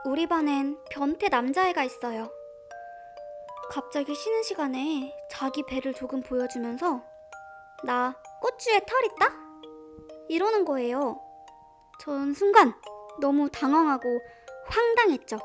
우리 반엔 변태 남자애가 있어요. 갑자기 쉬는 시간에 자기 배를 조금 보여주면서 나 꼬추에 털 있다? 이러는 거예요. 전 순간 너무 당황하고 황당했죠.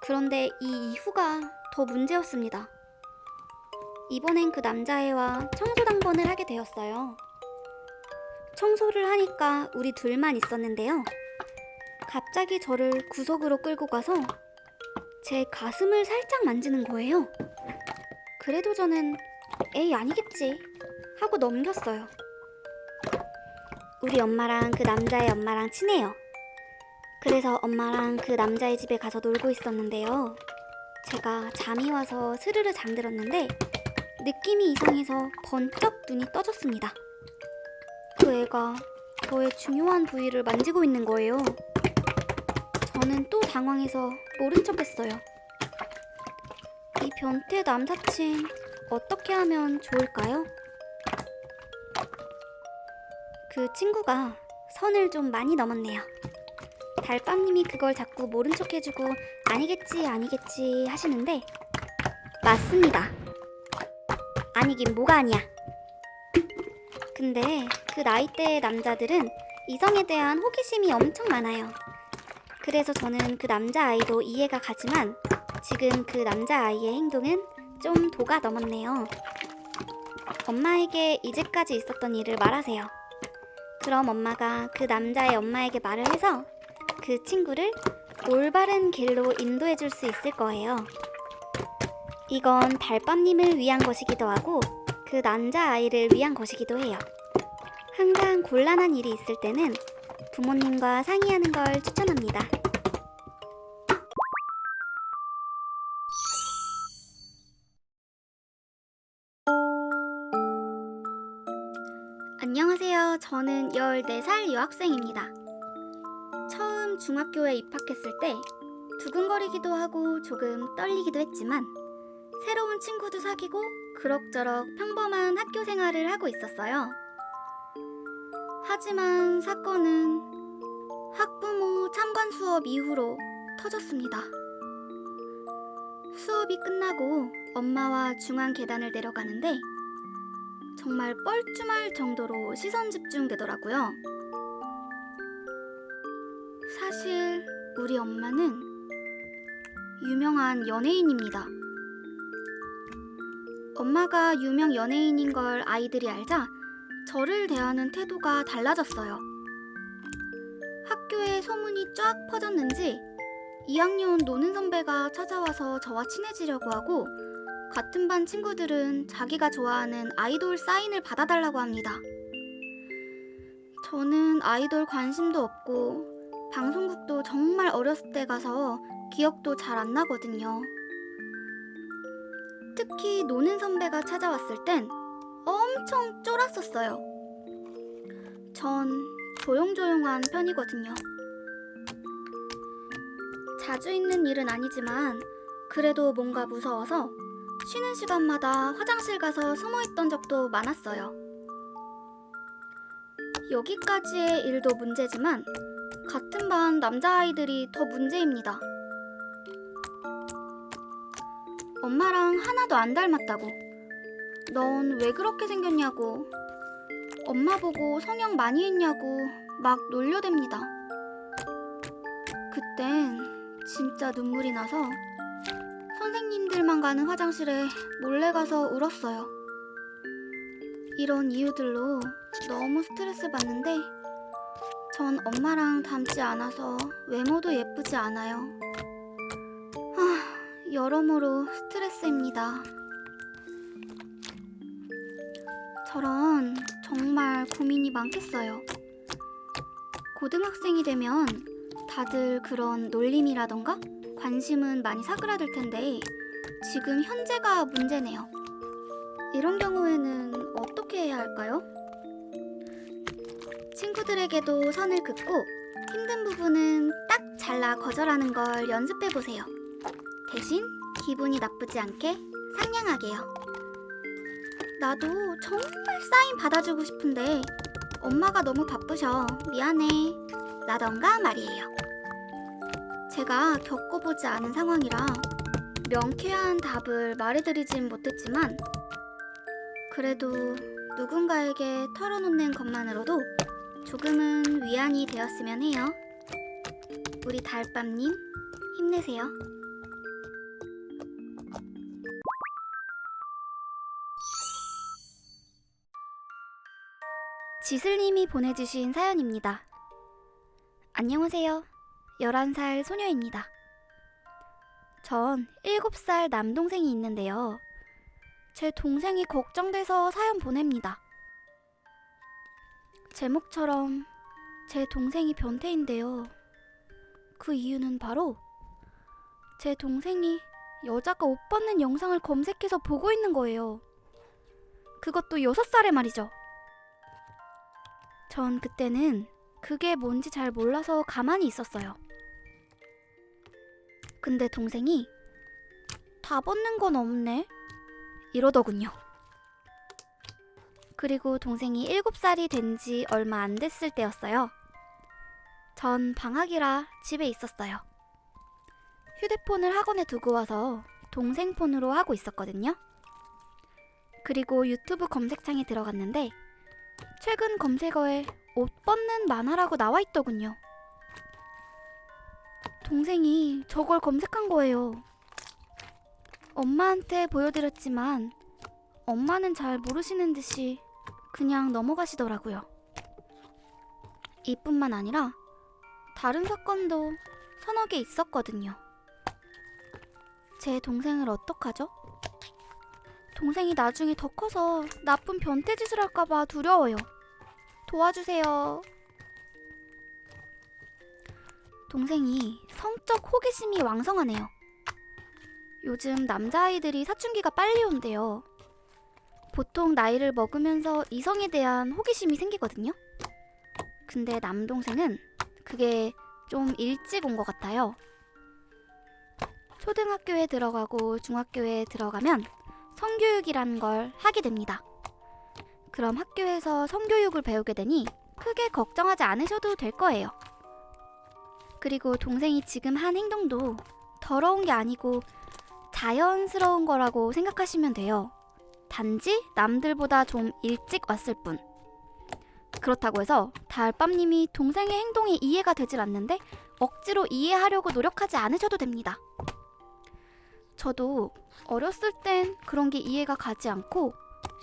그런데 이 이후가 더 문제였습니다. 이번엔 그 남자애와 청소 당번을 하게 되었어요. 청소를 하니까 우리 둘만 있었는데요. 갑자기 저를 구석으로 끌고 가서 제 가슴을 살짝 만지는 거예요. 그래도 저는 에이 아니겠지 하고 넘겼어요. 우리 엄마랑 그 남자의 엄마랑 친해요. 그래서 엄마랑 그 남자의 집에 가서 놀고 있었는데요. 제가 잠이 와서 스르르 잠들었는데 느낌이 이상해서 번쩍 눈이 떠졌습니다. 그 애가 저의 중요한 부위를 만지고 있는 거예요. 저는 또 당황해서 모른 척했어요. 이 변태 남사친 어떻게 하면 좋을까요? 그 친구가 선을 좀 많이 넘었네요. 달밤님이 그걸 자꾸 모른 척 해주고 아니겠지 아니겠지 하시는데 맞습니다. 아니긴 뭐가 아니야. 근데 그 나이대의 남자들은 이성에 대한 호기심이 엄청 많아요. 그래서 저는 그 남자아이도 이해가 가지만 지금 그 남자아이의 행동은 좀 도가 넘었네요. 엄마에게 이제까지 있었던 일을 말하세요. 그럼 엄마가 그 남자의 엄마에게 말을 해서 그 친구를 올바른 길로 인도해 줄 수 있을 거예요. 이건 달밤님을 위한 것이기도 하고 그 남자아이를 위한 것이기도 해요. 항상 곤란한 일이 있을 때는 부모님과 상의하는 걸 추천합니다. 안녕하세요. 저는 14살 여학생입니다. 처음 중학교에 입학했을 때 두근거리기도 하고 조금 떨리기도 했지만 새로운 친구도 사귀고 그럭저럭 평범한 학교 생활을 하고 있었어요. 하지만 사건은 학부모 참관 수업 이후로 터졌습니다. 수업이 끝나고 엄마와 중앙 계단을 내려가는데 정말 뻘쭘할 정도로 시선 집중되더라고요. 사실 우리 엄마는 유명한 연예인입니다. 엄마가 유명 연예인인 걸 아이들이 알자 저를 대하는 태도가 달라졌어요. 학교에 소문이 쫙 퍼졌는지 2학년 노는 선배가 찾아와서 저와 친해지려고 하고 같은 반 친구들은 자기가 좋아하는 아이돌 사인을 받아달라고 합니다. 저는 아이돌 관심도 없고 방송국도 정말 어렸을 때 가서 기억도 잘 안 나거든요. 특히 노는 선배가 찾아왔을 땐 엄청 쫄았었어요. 전 조용조용한 편이거든요. 자주 있는 일은 아니지만 그래도 뭔가 무서워서 쉬는 시간마다 화장실 가서 숨어있던 적도 많았어요. 여기까지의 일도 문제지만 같은 반 남자아이들이 더 문제입니다. 엄마랑 하나도 안 닮았다고. 넌 왜 그렇게 생겼냐고. 엄마 보고 성형 많이 했냐고 막 놀려댑니다. 그땐 진짜 눈물이 나서 선생님들만 가는 화장실에 몰래 가서 울었어요. 이런 이유들로 너무 스트레스 받는데 전 엄마랑 닮지 않아서 외모도 예쁘지 않아요. 여러모로 스트레스입니다. 저런 정말 고민이 많겠어요. 고등학생이 되면 다들 그런 놀림이라던가 관심은 많이 사그라들 텐데 지금 현재가 문제네요. 이런 경우에는 어떻게 해야 할까요? 친구들에게도 선을 긋고 힘든 부분은 딱 잘라 거절하는 걸 연습해보세요. 대신 기분이 나쁘지 않게 상냥하게요. 나도 정말 사인 받아주고 싶은데 엄마가 너무 바쁘셔. 미안해. 라던가 말이에요. 제가 겪어보지 않은 상황이라 명쾌한 답을 말해드리진 못했지만 그래도 누군가에게 털어놓는 것만으로도 조금은 위안이 되었으면 해요. 우리 달밤님 힘내세요. 지슬님이 보내주신 사연입니다. 안녕하세요. 11살 소녀입니다. 전 7살 남동생이 있는데요. 제 동생이 걱정돼서 사연 보냅니다. 제목처럼 제 동생이 변태인데요. 그 이유는 바로 제 동생이 여자가 옷 벗는 영상을 검색해서 보고 있는 거예요. 그것도 6살에 말이죠. 전 그때는 그게 뭔지 잘 몰라서 가만히 있었어요. 근데 동생이 다 벗는 건 없네 이러더군요. 그리고 동생이 7살이 된 지 얼마 안 됐을 때였어요. 전 방학이라 집에 있었어요. 휴대폰을 학원에 두고 와서 동생 폰으로 하고 있었거든요. 그리고 유튜브 검색창에 들어갔는데 최근 검색어에 옷 벗는 만화라고 나와 있더군요. 동생이 저걸 검색한 거예요. 엄마한테 보여드렸지만 엄마는 잘 모르시는 듯이 그냥 넘어가시더라고요. 이뿐만 아니라 다른 사건도 서너 개 있었거든요. 제 동생을 어떡하죠? 동생이 나중에 더 커서 나쁜 변태짓을 할까봐 두려워요. 도와주세요. 동생이 성적 호기심이 왕성하네요. 요즘 남자아이들이 사춘기가 빨리 온대요. 보통 나이를 먹으면서 이성에 대한 호기심이 생기거든요. 근데 남동생은 그게 좀 일찍 온 것 같아요. 초등학교에 들어가고 중학교에 들어가면 성교육이란 걸 하게 됩니다. 그럼 학교에서 성교육을 배우게 되니 크게 걱정하지 않으셔도 될 거예요. 그리고 동생이 지금 한 행동도 더러운 게 아니고 자연스러운 거라고 생각하시면 돼요. 단지 남들보다 좀 일찍 왔을 뿐. 그렇다고 해서 달밤님이 동생의 행동이 이해가 되질 않는데 억지로 이해하려고 노력하지 않으셔도 됩니다. 저도 어렸을 땐 그런 게 이해가 가지 않고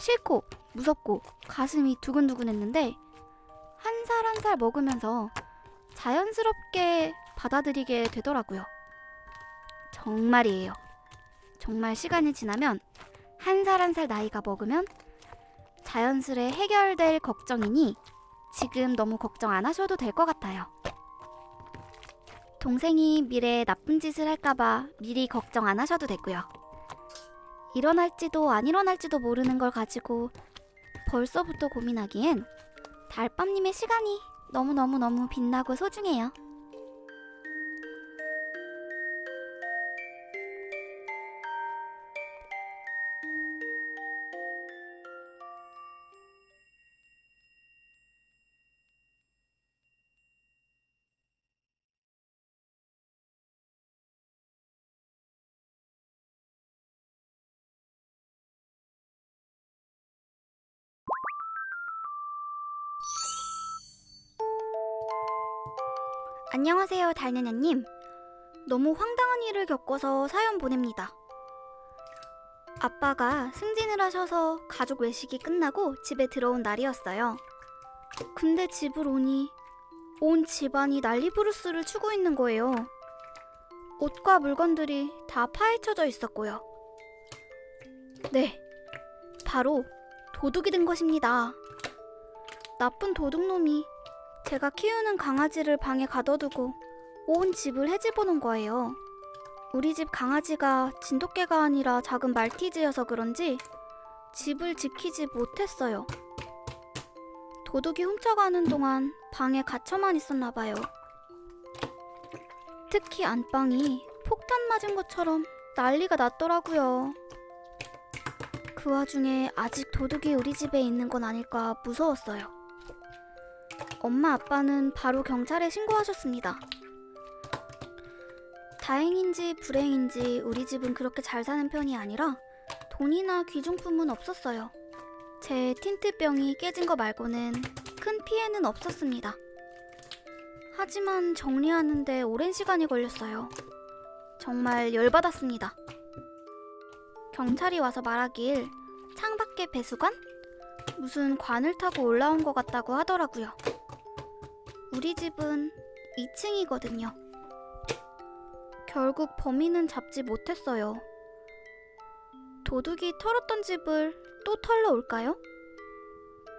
싫고 무섭고 가슴이 두근두근했는데 한 살 한 살 먹으면서 자연스럽게 받아들이게 되더라고요. 정말이에요. 정말 시간이 지나면 한 살 한 살 나이가 먹으면 자연스레 해결될 걱정이니 지금 너무 걱정 안 하셔도 될 것 같아요. 동생이 미래에 나쁜 짓을 할까봐 미리 걱정 안 하셔도 되고요. 일어날지도 안 일어날지도 모르는 걸 가지고 벌써부터 고민하기엔 달밤님의 시간이 너무너무너무 빛나고 소중해요. 안녕하세요, 달느냐님. 너무 황당한 일을 겪어서 사연 보냅니다. 아빠가 승진을 하셔서 가족 외식이 끝나고 집에 들어온 날이었어요. 근데 집을 오니 온 집안이 난리부르스를 추고 있는 거예요. 옷과 물건들이 다 파헤쳐져 있었고요. 네, 바로 도둑이 된 것입니다. 나쁜 도둑놈이 제가 키우는 강아지를 방에 가둬두고 온 집을 헤집어 놓은 거예요. 우리 집 강아지가 진돗개가 아니라 작은 말티즈여서 그런지 집을 지키지 못했어요. 도둑이 훔쳐가는 동안 방에 갇혀만 있었나 봐요. 특히 안방이 폭탄 맞은 것처럼 난리가 났더라고요. 그 와중에 아직 도둑이 우리 집에 있는 건 아닐까 무서웠어요. 엄마 아빠는 바로 경찰에 신고하셨습니다. 다행인지 불행인지 우리 집은 그렇게 잘 사는 편이 아니라 돈이나 귀중품은 없었어요. 제 틴트병이 깨진 거 말고는 큰 피해는 없었습니다. 하지만 정리하는데 오랜 시간이 걸렸어요. 정말 열받았습니다. 경찰이 와서 말하길 창밖에 배수관? 무슨 관을 타고 올라온 것 같다고 하더라고요. 우리 집은 2층이거든요. 결국 범인은 잡지 못했어요. 도둑이 털었던 집을 또 털러 올까요?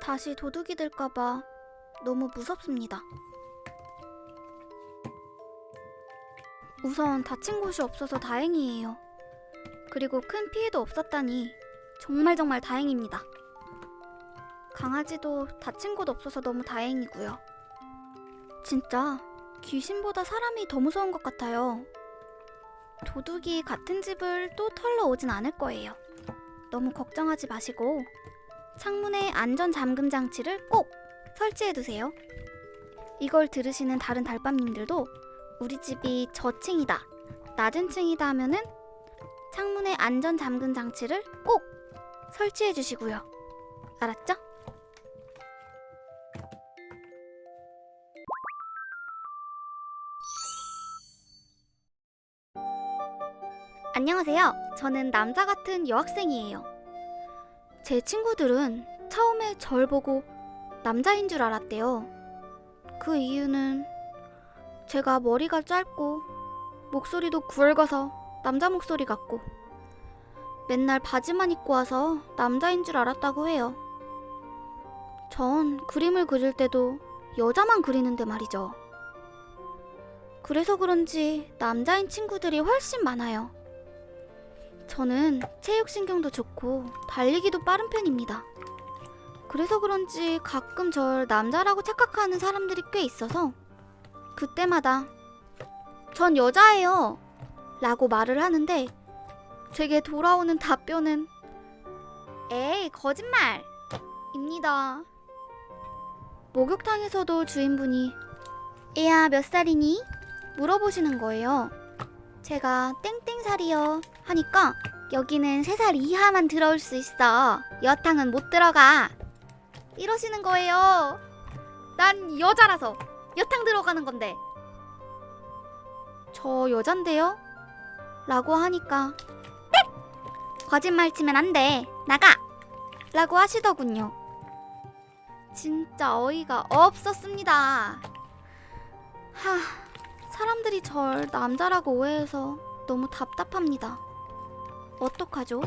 다시 도둑이 될까봐 너무 무섭습니다. 우선 다친 곳이 없어서 다행이에요. 그리고 큰 피해도 없었다니 정말 다행입니다. 강아지도 다친 곳 없어서 너무 다행이고요. 진짜 귀신보다 사람이 더 무서운 것 같아요. 도둑이 같은 집을 또 털러 오진 않을 거예요. 너무 걱정하지 마시고 창문에 안전 잠금 장치를 꼭 설치해두세요. 이걸 들으시는 다른 달밤님들도 우리 집이 저층이다, 낮은 층이다 하면은 창문에 안전 잠금 장치를 꼭 설치해주시고요. 알았죠? 안녕하세요. 저는 남자 같은 여학생이에요. 제 친구들은 처음에 절 보고 남자인 줄 알았대요. 그 이유는 제가 머리가 짧고 목소리도 굵어서 남자 목소리 같고 맨날 바지만 입고 와서 남자인 줄 알았다고 해요. 전 그림을 그릴 때도 여자만 그리는데 말이죠. 그래서 그런지 남자인 친구들이 훨씬 많아요. 저는 체육신경도 좋고 달리기도 빠른 편입니다. 그래서 그런지 가끔 절 남자라고 착각하는 사람들이 꽤 있어서 그때마다 전 여자예요 라고 말을 하는데 제게 돌아오는 답변은 에이 거짓말! 입니다. 목욕탕에서도 주인분이 애야 몇 살이니? 물어보시는 거예요. 제가 땡땡살이요 하니까 여기는 3살 이하만 들어올 수 있어. 여탕은 못 들어가. 이러시는 거예요. 난 여자라서 여탕 들어가는 건데. 저 여잔데요? 라고 하니까 거짓말 치면 안 돼. 나가! 라고 하시더군요. 진짜 어이가 없었습니다. 사람들이 절 남자라고 오해해서 너무 답답합니다. 어떡하죠?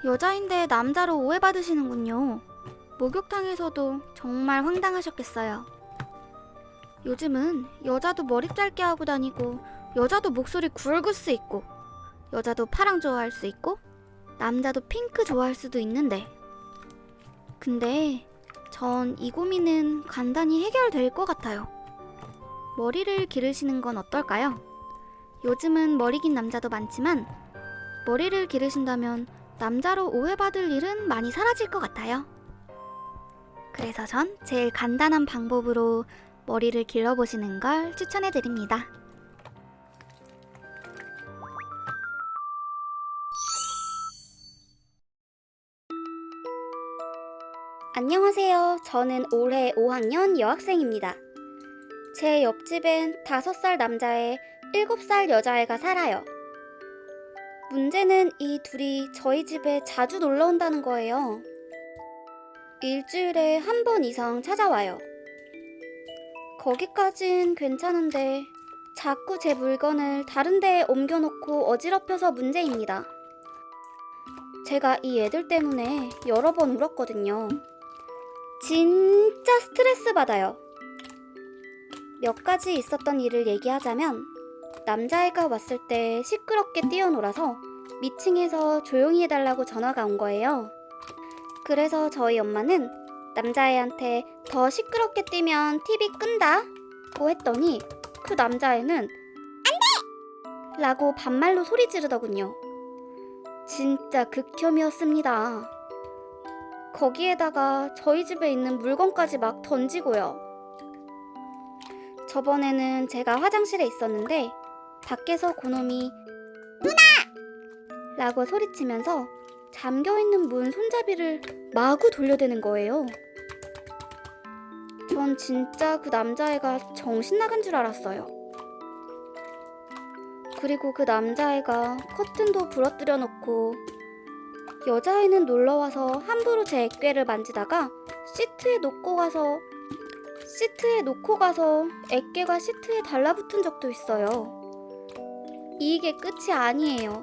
여자인데 남자로 오해받으시는군요. 목욕탕에서도 정말 황당하셨겠어요. 요즘은 여자도 머리 짧게 하고 다니고 여자도 목소리 굵을 수 있고 여자도 파랑 좋아할 수 있고 남자도 핑크 좋아할 수도 있는데 근데 전 이 고민은 간단히 해결될 것 같아요. 머리를 기르시는 건 어떨까요? 요즘은 머리 긴 남자도 많지만 머리를 기르신다면 남자로 오해받을 일은 많이 사라질 것 같아요. 그래서 전 제일 간단한 방법으로 머리를 길러보시는 걸 추천해드립니다. 안녕하세요. 저는 올해 5학년 여학생입니다. 제 옆집엔 5살 남자애, 7살 여자애가 살아요. 문제는 이 둘이 저희 집에 자주 놀러 온다는 거예요. 일주일에 한 번 이상 찾아와요. 거기까진 괜찮은데 자꾸 제 물건을 다른 데에 옮겨놓고 어지럽혀서 문제입니다. 제가 이 애들 때문에 여러 번 울었거든요. 진짜 스트레스 받아요. 몇 가지 있었던 일을 얘기하자면 남자애가 왔을 때 시끄럽게 뛰어놀아서 미층에서 조용히 해달라고 전화가 온 거예요. 그래서 저희 엄마는 남자애한테 더 시끄럽게 뛰면 TV 끈다고 했더니 그 남자애는 안 돼! 라고 반말로 소리 지르더군요. 진짜 극혐이었습니다. 거기에다가 저희 집에 있는 물건까지 막 던지고요. 저번에는 제가 화장실에 있었는데 밖에서 그놈이 누나! 라고 소리치면서 잠겨있는 문 손잡이를 마구 돌려대는 거예요. 전 진짜 그 남자애가 정신 나간 줄 알았어요. 그리고 그 남자애가 커튼도 부러뜨려 놓고 여자애는 놀러와서 함부로 제 애괴를 만지다가 시트에 놓고 가서 애괴가 시트에 달라붙은 적도 있어요. 이게 끝이 아니에요.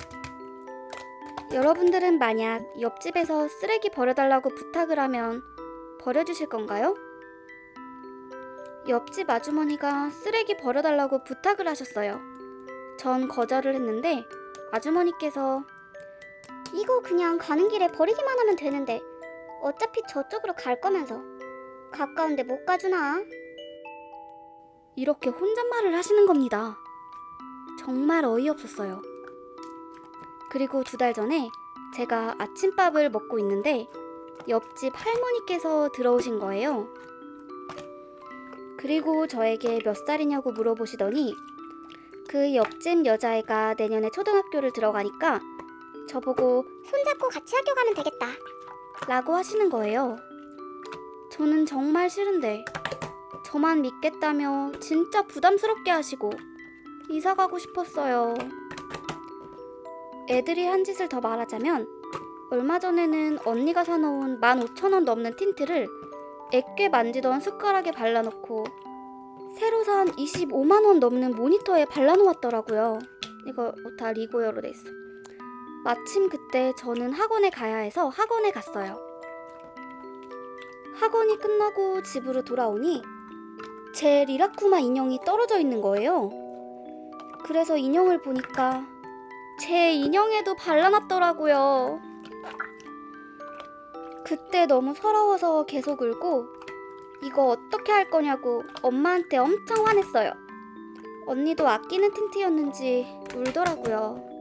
여러분들은 만약 옆집에서 쓰레기 버려달라고 부탁을 하면 버려주실 건가요? 옆집 아주머니가 쓰레기 버려달라고 부탁을 하셨어요. 전 거절을 했는데 아주머니께서 이거 그냥 가는 길에 버리기만 하면 되는데 어차피 저쪽으로 갈 거면서 가까운데 못 가주나? 이렇게 혼잣말을 하시는 겁니다. 정말 어이없었어요. 그리고 2달 전에 제가 아침밥을 먹고 있는데 옆집 할머니께서 들어오신 거예요. 그리고 저에게 몇 살이냐고 물어보시더니 그 옆집 여자애가 내년에 초등학교를 들어가니까 저보고 손잡고 같이 학교 가면 되겠다 라고 하시는 거예요. 저는 정말 싫은데 저만 믿겠다며 진짜 부담스럽게 하시고 이사 가고 싶었어요. 애들이 한 짓을 더 말하자면 얼마 전에는 언니가 사놓은 15,000원 넘는 틴트를 애괴 만지던 숟가락에 발라놓고 새로 산 25만원 넘는 모니터에 발라놓았더라고요. 이거 다 리고어로 돼 있어. 마침 그때 저는 학원에 가야 해서 학원에 갔어요. 학원이 끝나고 집으로 돌아오니 제 리라쿠마 인형이 떨어져 있는 거예요. 그래서 인형을 보니까 제 인형에도 발라놨더라고요. 그때 너무 서러워서 계속 울고 이거 어떻게 할 거냐고 엄마한테 엄청 화냈어요. 언니도 아끼는 틴트였는지 울더라고요.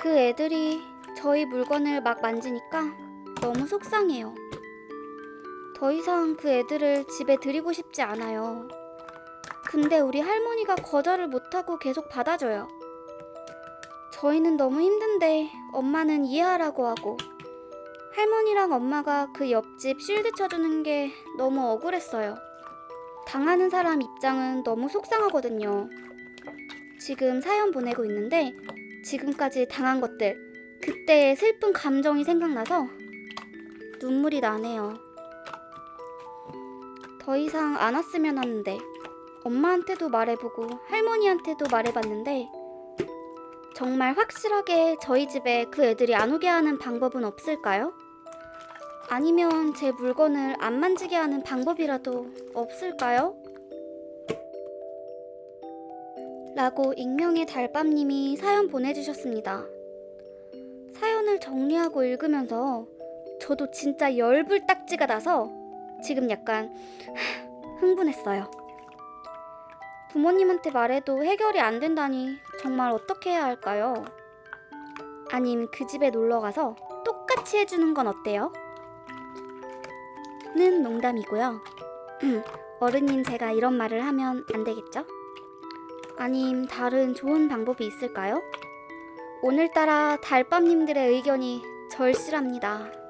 그 애들이 저희 물건을 막 만지니까 너무 속상해요. 더 이상 그 애들을 집에 들이고 싶지 않아요. 근데 우리 할머니가 거절을 못하고 계속 받아줘요. 저희는 너무 힘든데 엄마는 이해하라고 하고 할머니랑 엄마가 그 옆집 쉴드 쳐주는 게 너무 억울했어요. 당하는 사람 입장은 너무 속상하거든요. 지금 사연 보내고 있는데 지금까지 당한 것들, 그때의 슬픈 감정이 생각나서 눈물이 나네요. 더 이상 안 왔으면 하는데 엄마한테도 말해보고 할머니한테도 말해봤는데 정말 확실하게 저희 집에 그 애들이 안 오게 하는 방법은 없을까요? 아니면 제 물건을 안 만지게 하는 방법이라도 없을까요? 라고 익명의 달밤님이 사연 보내주셨습니다. 사연을 정리하고 읽으면서 저도 진짜 열불딱지가 나서 지금 약간 흥분했어요. 부모님한테 말해도 해결이 안 된다니 정말 어떻게 해야 할까요? 아님 그 집에 놀러가서 똑같이 해주는 건 어때요? 는 농담이고요. 어른인 제가 이런 말을 하면 안 되겠죠? 아님 다른 좋은 방법이 있을까요? 오늘따라 달밤님들의 의견이 절실합니다.